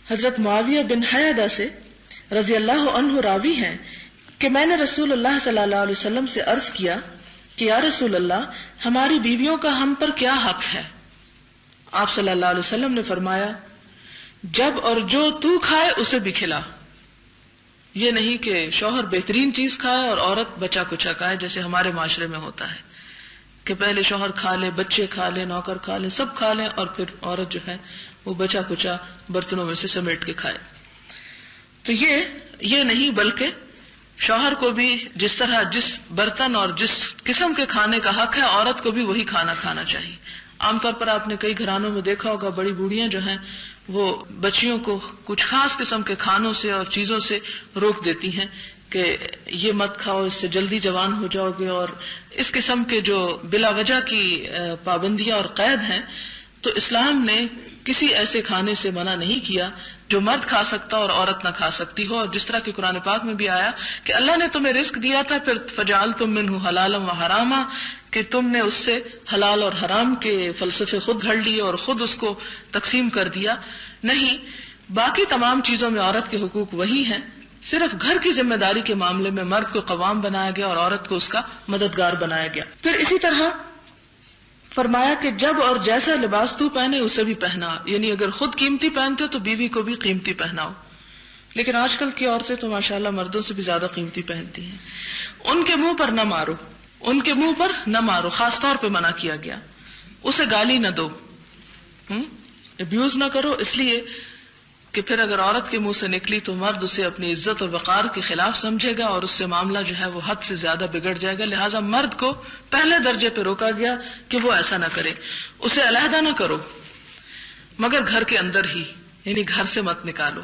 حضرت معاویہ بن حیدہ سے رضی اللہ عنہ راوی ہیں کہ میں نے رسول اللہ صلی اللہ علیہ وسلم سے عرض کیا کہ یا رسول اللہ ہماری بیویوں کا ہم پر کیا حق ہے؟ آپ صلی اللہ علیہ وسلم نے فرمایا جب اور جو تو کھائے اسے بھی کھلا. یہ نہیں کہ شوہر بہترین چیز کھائے اور عورت بچا کچا کھائے جیسے ہمارے معاشرے میں ہوتا ہے کہ پہلے شوہر کھا لے، بچے کھا لے، نوکر کھا لے، سب کھا لیں اور پھر عورت جو ہے وہ بچا کچا برتنوں میں سے سمیٹ کے کھائے. تو یہ نہیں، بلکہ شوہر کو بھی جس طرح جس برتن اور جس قسم کے کھانے کا حق ہے عورت کو بھی وہی کھانا کھانا چاہیے. عام طور پر آپ نے کئی گھرانوں میں دیکھا ہوگا بڑی بوڑھیاں جو ہیں وہ بچیوں کو کچھ خاص قسم کے کھانوں سے اور چیزوں سے روک دیتی ہیں کہ یہ مت کھاؤ، اس سے جلدی جوان ہو جاؤ گے، اور اس قسم کے جو بلا وجہ کی پابندیاں اور قید ہیں. تو اسلام نے کسی ایسے کھانے سے منع نہیں کیا جو مرد کھا سکتا اور عورت نہ کھا سکتی ہو. اور جس طرح کہ قرآن پاک میں بھی آیا کہ اللہ نے تمہیں رزق دیا تھا پھر فجعلتم منہ حلالا وحراما، کہ تم نے اس سے حلال اور حرام کے فلسفے خود گھڑ لیے اور خود اس کو تقسیم کر دیا. نہیں، باقی تمام چیزوں میں عورت کے حقوق وہی ہیں، صرف گھر کی ذمہ داری کے معاملے میں مرد کو قوام بنایا گیا اور عورت کو اس کا مددگار بنایا گیا. پھر اسی طرح فرمایا کہ جب اور جیسا لباس تو پہنے اسے بھی پہنا، یعنی اگر خود قیمتی پہنتے ہو تو بیوی کو بھی قیمتی پہناؤ. لیکن آج کل کی عورتیں تو ماشاءاللہ مردوں سے بھی زیادہ قیمتی پہنتی ہیں. ان کے منہ پر نہ مارو، ان کے منہ پر نہ مارو، خاص طور پہ منع کیا گیا. اسے گالی نہ دو، ابیوز نہ کرو، اس لیے کہ پھر اگر عورت کے منہ سے نکلی تو مرد اسے اپنی عزت اور وقار کے خلاف سمجھے گا اور اس سے معاملہ جو ہے وہ حد سے زیادہ بگڑ جائے گا. لہٰذا مرد کو پہلے درجے پہ روکا گیا کہ وہ ایسا نہ کرے. اسے علیحدہ نہ کرو مگر گھر کے اندر ہی، یعنی گھر سے مت نکالو.